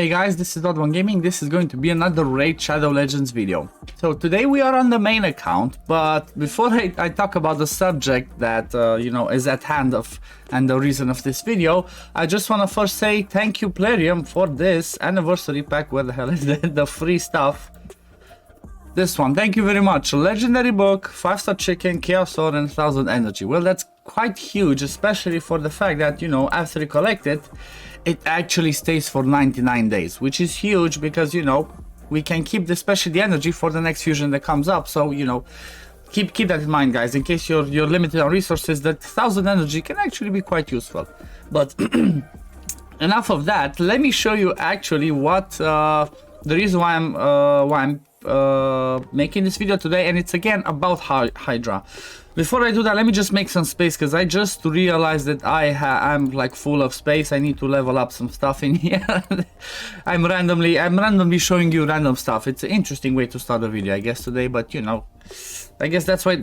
Hey guys, this is OddOneGaming. This is going to be another Raid Shadow Legends video. So today we are on the main account, but before I talk about the subject that is at hand and the reason of this video, I just want to first say thank you Plarium for this anniversary pack. Where the hell is the free stuff? This one, thank you very much. Legendary book, 5-star chicken, chaos sword, and 1000 energy. Well, that's quite huge, especially for the fact that, after you collect it, it actually stays for 99 days, which is huge because, we can keep especially the energy for the next fusion that comes up. So, keep that in mind, guys. In case you're limited on resources, that 1000 energy can actually be quite useful. But enough of that. Let me show you actually what the reason why I'm making this video today, and it's again about Hydra. Before I do that, let me just make some space because I just realized that I'm like full of space. I need to level up some stuff in here. I'm randomly showing you random stuff. It's an interesting way to start a video, I guess, today. But I guess that's why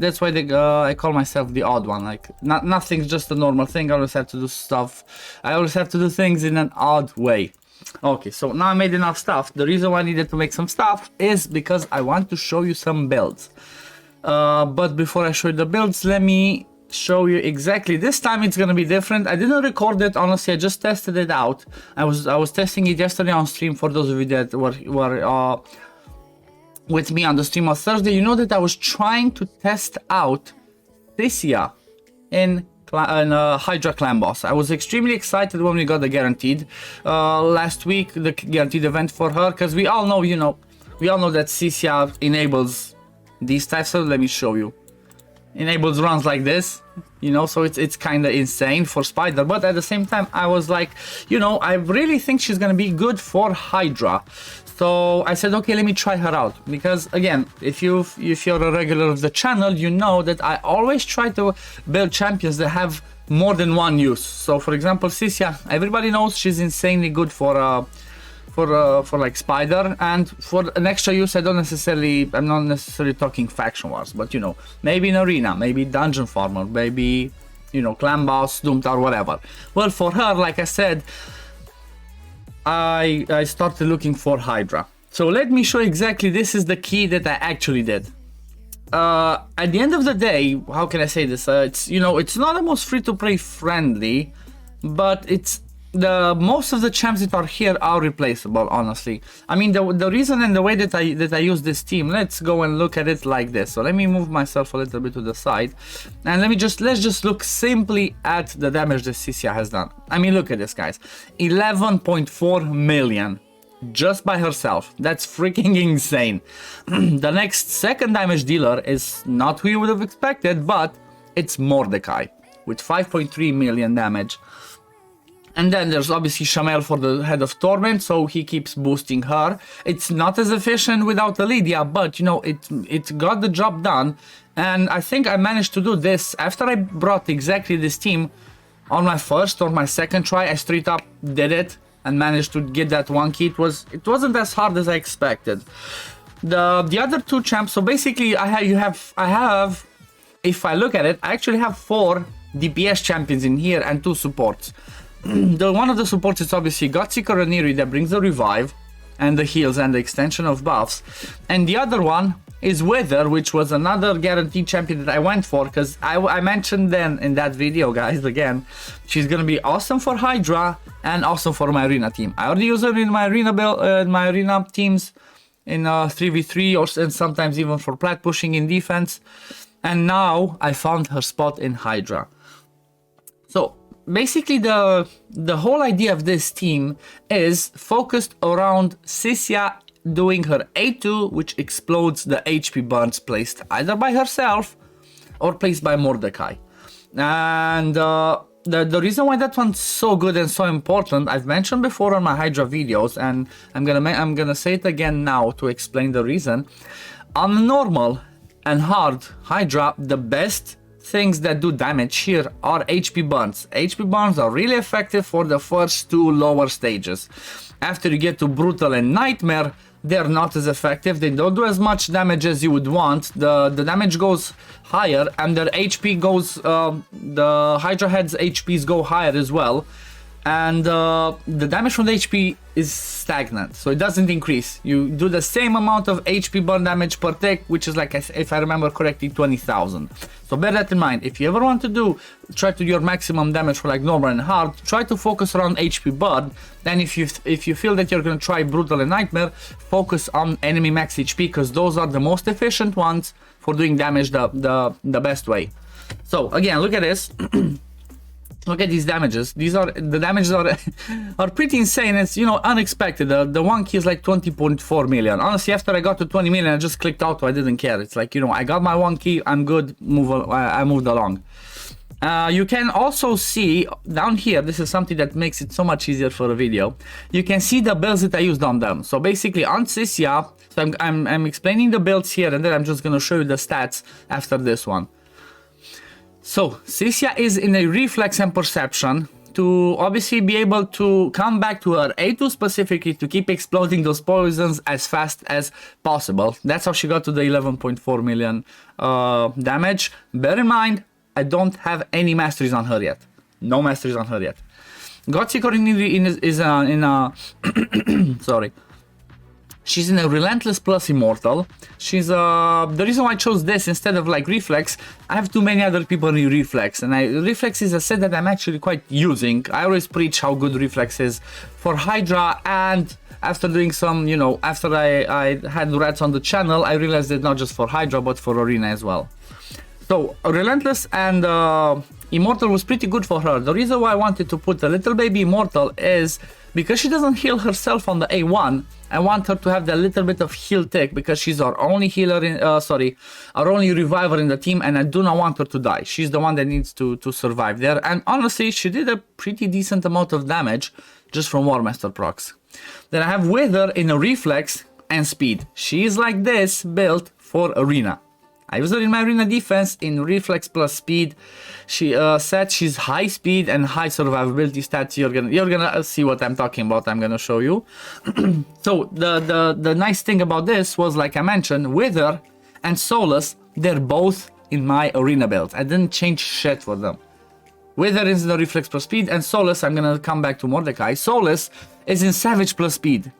I call myself the odd one. Like nothing's just a normal thing. I always have to do stuff. I always have to do things in an odd way. Okay, so now I made enough stuff. The reason why I needed to make some stuff is because I want to show you some builds. But before I show you the builds, let me show you exactly. This time it's gonna be different. I didn't record it, honestly. I just tested it out. I was testing it yesterday on stream. For those of you that were with me on the stream on Thursday, you know that I was trying to test out Sicia in Hydra clan boss. I was extremely excited when we got the guaranteed last week, the guaranteed event for her, because we all know, we all know that Sicia enables these types. So let me show you. Enables runs like this, so it's kind of insane for Spider, but at the same time I was like, I really think she's gonna be good for Hydra. So I said, okay, let me try her out, because again, if you're a regular of the channel, you know that I always try to build champions that have more than one use. So for example, Sicia, everybody knows she's insanely good for like Spider, and for an extra use, I'm not necessarily talking faction wars, but maybe in arena, maybe dungeon farmer, maybe clan boss, doom tower, whatever. Well, for her, like I said, I started looking for Hydra. So let me show you exactly. This is the key that I actually did. At the end of the day, how can I say this? It's it's not the most free-to-play friendly, but it's most of the champs that are here are replaceable, honestly. I mean, the reason and the way that I use this team, let's go and look at it like this. So let me move myself a little bit to the side, and let's just look simply at the damage that Sicia has done. I mean, look at this, guys. 11.4 million just by herself. That's freaking insane. The next second damage dealer is not who you would have expected, but it's Mordecai with 5.3 million damage. And then there's obviously Shamel for the head of Torment, so he keeps boosting her. It's not as efficient without the Lydia, but it got the job done. And I think I managed to do this after I brought exactly this team on my first or my second try. I straight up did it and managed to get that one key. It wasn't as hard as I expected. The other two champs, so basically I have, if I look at it, I actually have 4 DPS champions in here and 2 supports. One of the supports is obviously Godseeker Raniri that brings the revive and the heals and the extension of buffs, and the other one is Wither, which was another guaranteed champion that I went for because I mentioned then in that video, guys, again, she's gonna be awesome for Hydra and awesome for my arena team. I already use her in my arena my arena teams in 3v3 and sometimes even for plat pushing in defense, and now I found her spot in Hydra. So basically, the whole idea of this team is focused around Sicia doing her A2, which explodes the HP burns placed either by herself or placed by Mordecai. And the reason why that one's so good and so important, I've mentioned before on my Hydra videos, and I'm gonna say it again now to explain the reason. On normal and hard Hydra, the best things that do damage here are HP burns. HP burns are really effective for the first 2 lower stages. After you get to Brutal and Nightmare, they're not as effective. They don't do as much damage as you would want. The damage goes higher and their HP goes, the Hydra heads HPs go higher as well. and the damage from the HP is stagnant, so it doesn't increase. You do the same amount of HP burn damage per tick, which is like, if I remember correctly, 20,000. So bear that in mind. If you ever want to try to do your maximum damage for like normal and hard, try to focus around HP burn. Then if you feel that you're gonna try brutal and nightmare, focus on enemy max HP, because those are the most efficient ones for doing damage the best way. So again, look at this. Look at these damages. The damages are pretty insane. It's, you know, unexpected. The one key is like 20.4 million. Honestly, after I got to 20 million, I just clicked auto. I didn't care. It's like, you know, I got my one key. I'm good. I moved along. You can also see down here, this is something that makes it so much easier for a video. You can see the builds that I used on them. So basically on Sicia, so I'm explaining the builds here, and then I'm just going to show you the stats after this one. So Sicia is in a reflex and perception to obviously be able to come back to her A2 specifically to keep exploding those poisons as fast as possible. That's how she got to the 11.4 million damage. Bear in mind, I don't have any masteries on her yet. No masteries on her yet. Godseeker is in a sorry. She's in a Relentless plus Immortal. She's the reason why I chose this instead of like Reflex, I have too many other people in Reflex, and Reflex is a set that I'm actually quite using. I always preach how good Reflex is for Hydra, and after doing some, you know, after I had rats on the channel, I realized that not just for Hydra but for Arena as well. So Relentless and Immortal was pretty good for her. The reason why I wanted to put a little baby Immortal is because she doesn't heal herself on the A1. I want her to have that little bit of heal tick because she's our only healer in, our only reviver in the team, and I do not want her to die. She's the one that needs to survive there, and honestly, she did a pretty decent amount of damage just from War Master procs. Then I have Wither in a Reflex and Speed. She is like this, built for Arena. I use her in my Arena defense in Reflex plus Speed. She said she's high speed and high survivability stats. You're gonna see what I'm talking about. I'm gonna show you. So the nice thing about this was, like I mentioned, Wither and Solus, they're both in my Arena build. I didn't change shit for them. Wither is in the Reflex plus Speed, and Solus, I'm gonna come back to Mordecai. Solus is in Savage plus Speed.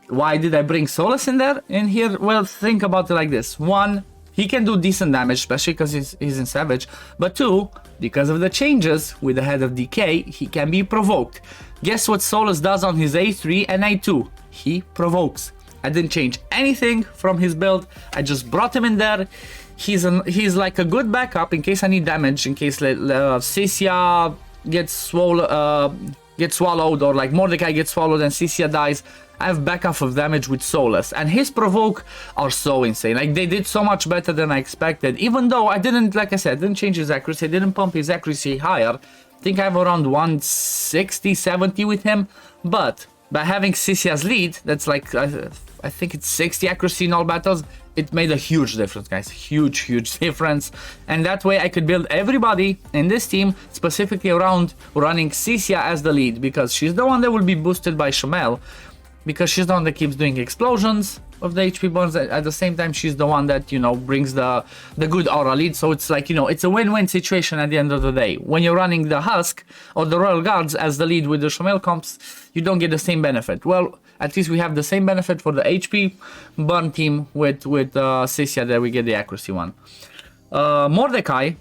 Why did I bring Solus in here? Well, think about it like this. One, he can do decent damage, especially because he's in Savage. But two, because of the changes with the Head of Decay, he can be provoked. Guess what Solus does on his A3 and A2? He provokes. I didn't change anything from his build. I just brought him in there. He's like a good backup in case I need damage, in case Sicia gets swallowed, or like Mordecai gets swallowed and Sicia dies. I have backup of damage with Solus, and his provoke are so insane. Like, they did so much better than I expected, even though I didn't, like I said, didn't change his accuracy, I didn't pump his accuracy higher. I think I have around 160, 70 with him, but by having Sicia's lead, that's like, I think it's 60 accuracy in all battles, it made a huge difference, guys. Huge difference. And that way I could build everybody in this team specifically around running Sicia as the lead, because she's the one that will be boosted by Shamel, because she's the one that keeps doing explosions of the HP burns. At the same time, she's the one that, you know, brings the good aura lead. So it's like, you know, it's a win-win situation at the end of the day. When you're running the Husk or the Royal Guards as the lead with the Shamel comps, you don't get the same benefit. Well, at least we have the same benefit for the HP burn team with Sicia, that we get the accuracy one. Mordecai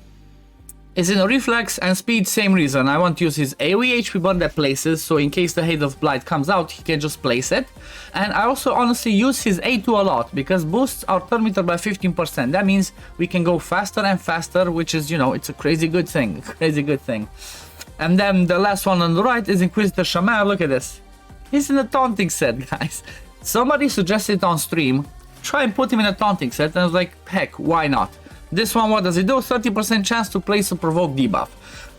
is in a Reflex and Speed, same reason. I want to use his AoE HP burn that places, so in case the Haze of Blight comes out, he can just place it. And I also honestly use his A2 a lot, because boosts our turn meter by 15%. That means we can go faster and faster, which is, you know, it's a crazy good thing. And then the last one on the right is Inquisitor Shamar. Look at this. He's in a taunting set, guys. Somebody suggested on stream, try and put him in a taunting set, and I was like, heck, why not? This one, what does it do? 30% chance to place a provoke debuff.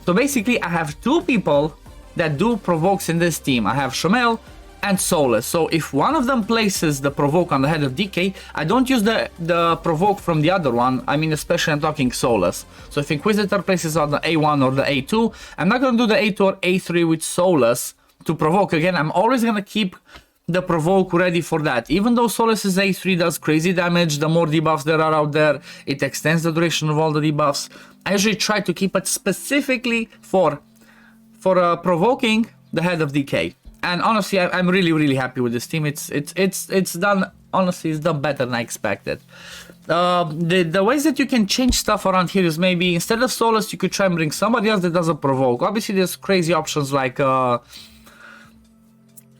So basically, I have two people that do provokes in this team. I have Shamel and Solus. So if one of them places the provoke on the Head of Decay, I don't use the provoke from the other one. I mean, especially I'm talking Solus. So if Inquisitor places on the A1 or the A2, I'm not going to do the A2 or A3 with Solus to provoke again. I'm always going to keep the provoke ready for that. Even though Solus' A3 does crazy damage, the more debuffs there are out there, it extends the duration of all the debuffs. I usually try to keep it specifically for provoking the Head of DK. And honestly, I'm really happy with this team. It's done. Honestly, it's done better than I expected. The ways that you can change stuff around here is maybe instead of Solus, you could try and bring somebody else that doesn't provoke. Obviously, there's crazy options like, for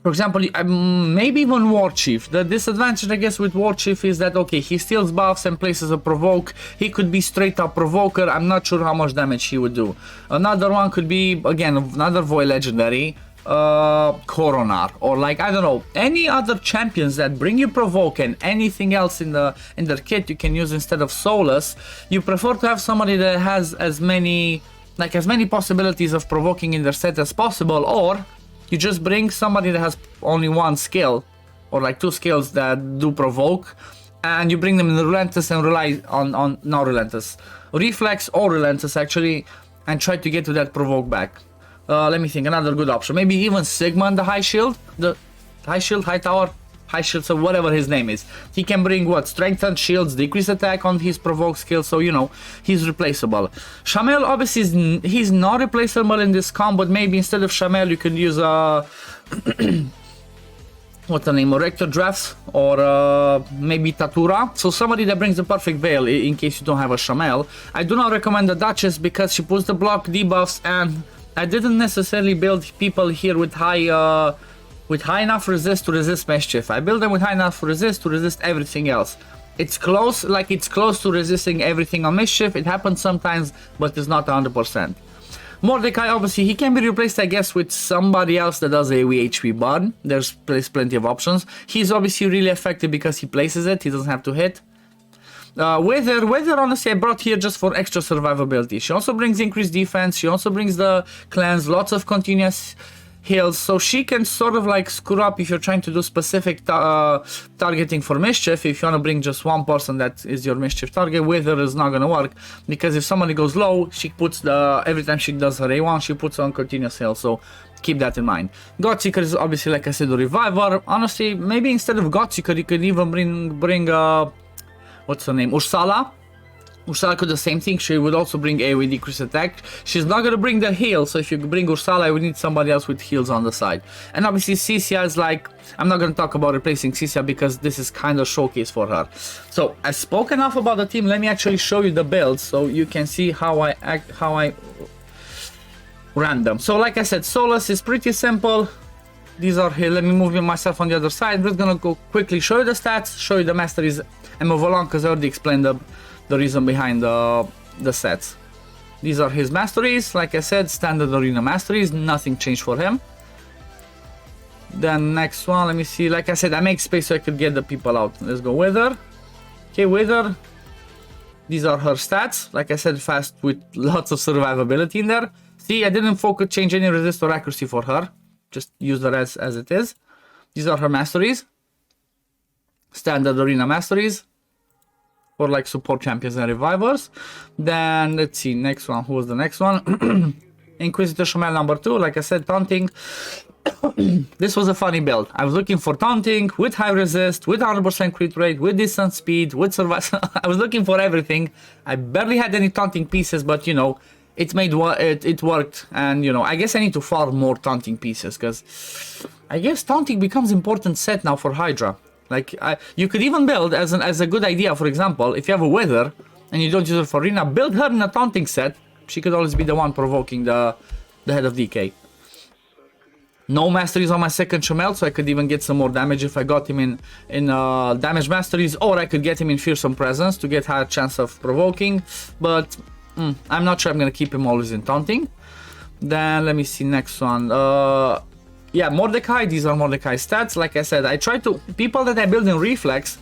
example, maybe even War Chief. The disadvantage, I guess, with War Chief is that, okay, he steals buffs and places a provoke. He could be straight up provoker. I'm not sure how much damage he would do. Another one could be, again, another Void Legendary. Coronar, or like, I don't know, any other champions that bring you provoke and anything else in their kit you can use instead of Solus. You prefer to have somebody that has as many possibilities of provoking in their set as possible, or you just bring somebody that has only one skill or like two skills that do provoke, and you bring them in the Relentless and rely on not Relentless, Reflex or Relentless actually, and try to get to that provoke back. Let me think, another good option. Maybe even Sigmund, the High Shield, High Tower, High Shield, so whatever his name is. He can bring what? Strengthened shields, decrease attack on his provoke skill, so you know, he's replaceable. Shamel, obviously, he's not replaceable in this comp, but maybe instead of Shamel, you could use what's the name? Rector Drafts, or maybe Tatura. So somebody that brings the perfect veil in case you don't have a Shamel. I do not recommend the Duchess because she puts the block debuffs, and I didn't necessarily build people here with high enough resist to resist mischief. I build them with high enough resist to resist everything else. It's close to resisting everything on mischief. It happens sometimes, but it's not 100%. Mordecai, obviously, he can be replaced, I guess, with somebody else that does AoE HP burn. There's plenty of options. He's obviously really effective because he places it. He doesn't have to hit. Wither, honestly, I brought here just for extra survivability. She also brings increased defense. She also brings the cleanse, lots of continuous heals. So she can sort of like screw up if you're trying to do specific targeting for mischief. If you want to bring just one person that is your mischief target, Wither is not going to work. Because if somebody goes low, she puts every time she does her A1, she puts on continuous heal. So keep that in mind. Godseeker is obviously, like I said, a reviver. Honestly, maybe instead of Godseeker, you could even bring what's her name? Ursala. Ursala could do the same thing. She would also bring AoE decrease attack. She's not gonna bring the heal, so if you bring Ursala, I would need somebody else with heals on the side. And obviously Sicia is like, I'm not gonna talk about replacing Sicia because this is kind of showcase for her. So I spoke enough about the team. Let me actually show you the builds so you can see how I ran them. So like I said, Solus is pretty simple. These are here. Let me move myself on the other side. I'm just gonna go quickly show you the stats, show you the masteries, and move along because I already explained the reason behind the sets. These are his masteries. Like I said, standard arena masteries. Nothing changed for him. Then next one, let me see. Like I said, I make space so I could get the people out. Let's go Wither. Okay, Wither. These are her stats. Like I said, fast with lots of survivability in there. See, I didn't change any resist or accuracy for her. Just use her as it is. These are her masteries. Standard arena masteries. For like support champions and revivers. Then let's see, next one. Who was the next one? Inquisitor Shamel number 2. Like I said, taunting. This was a funny build. I was looking for taunting with high resist, with 100% crit rate, with distance speed, with survival. I was looking for everything. I barely had any taunting pieces, but you know, it worked. And you know, I guess I need to farm more taunting pieces because I guess taunting becomes important set now for Hydra. Like you could even build as a good idea. For example, if you have a Wither and you don't use her for arena, build her in a taunting set. She could always be the one provoking the head of DK. No masteries on my second Shamel, so I could even get some more damage if I got him in damage masteries, or I could get him in fearsome presence to get higher chance of provoking. But I'm not sure I'm gonna keep him always in taunting. Then let me see next one. Yeah, Mordecai. These are Mordecai stats. Like I said, I try to people that I build in reflex.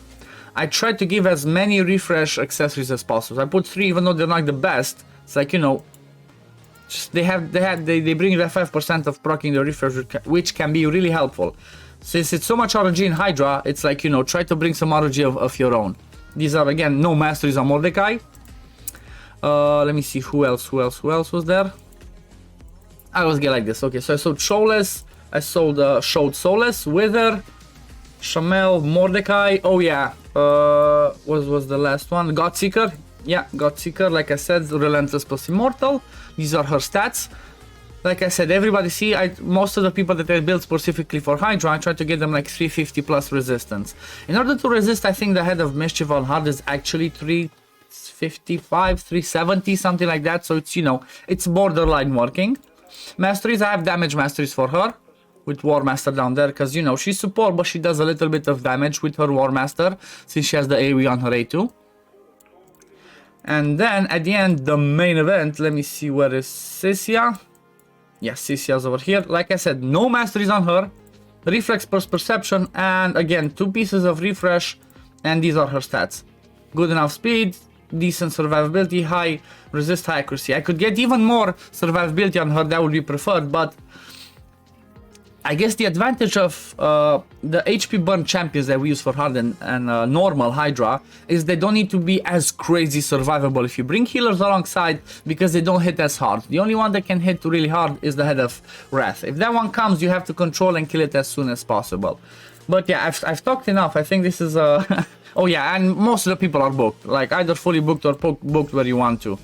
I try to give as many refresh accessories as possible. I put 3, even though they're not the best. It's like, you know, they bring that 5% of proccing the refresh, which can be really helpful. Since it's so much RNG in Hydra, it's like, you know, try to bring some RNG of your own. These are again no masteries on Mordecai. Let me see who else was there. I always get like this. Okay, so I sold Showless. I showed Solus, Wither, Shamel, Mordecai. Oh yeah, what was the last one? Godseeker. Yeah, Godseeker. Like I said, Relentless plus Immortal. These are her stats. like I said, everybody see, most of the people that I built specifically for Hydra, I try to get them like 350 plus resistance. In order to resist, I think the head of Mischief on hard is actually 355, 370, something like that. So it's, you know, it's borderline working. Masteries, I have damage masteries for her with War Master down there, because, you know, she's support, but she does a little bit of damage with her War Master since she has the AoE on her A2. And then at the end, the main event, let me see, where is Sicia? Yes, Cicia's over here. Like I said, no masteries on her. Reflex plus perception, and again, 2 pieces of refresh, and these are her stats. Good enough speed, decent survivability, high resist, high accuracy. I could get even more survivability on her, that would be preferred, but I guess the advantage of the HP burn champions that we use for hard and normal Hydra is they don't need to be as crazy survivable if you bring healers alongside, because they don't hit as hard. The only one that can hit really hard is the head of Wrath. If that one comes, you have to control and kill it as soon as possible. But yeah, I've talked enough. I think this is oh yeah, and most of the people are booked, like either fully booked or booked where you want to.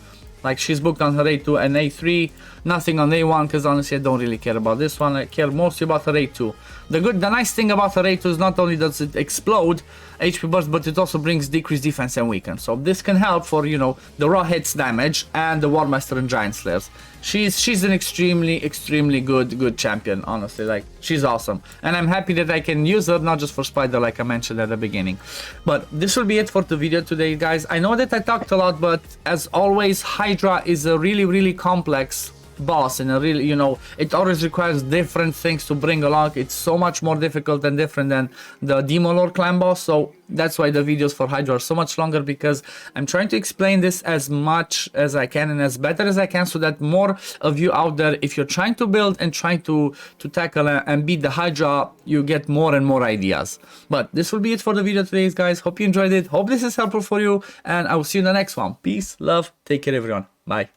Like, she's booked on her A2 and A3, nothing on A1, because honestly I don't really care about this one. I care mostly about her A2. The nice thing about her A2 is not only does it explode HP burst, but it also brings decreased defense and weaken. So this can help for, you know, the raw hits damage and the War Master and Giant Slayers. She's an extremely good champion, honestly. Like, she's awesome, and I'm happy that I can use her, not just for Spider like I mentioned at the beginning. But this will be it for the video today, guys. I know that I talked a lot, but as always, Hydra is a really complex boss, and a really, you know, it always requires different things to bring along. It's so much more difficult and different than the Demon Lord clan boss, so that's why the videos for Hydra are so much longer, because I'm trying to explain this as much as I can and as better as I can, so that more of you out there, if you're trying to build and trying to tackle and beat the Hydra, you get more and more ideas. But this will be it for the video today, guys. Hope you enjoyed it, hope this is helpful for you, and I will see you in the next one. Peace, love, take care everyone, bye.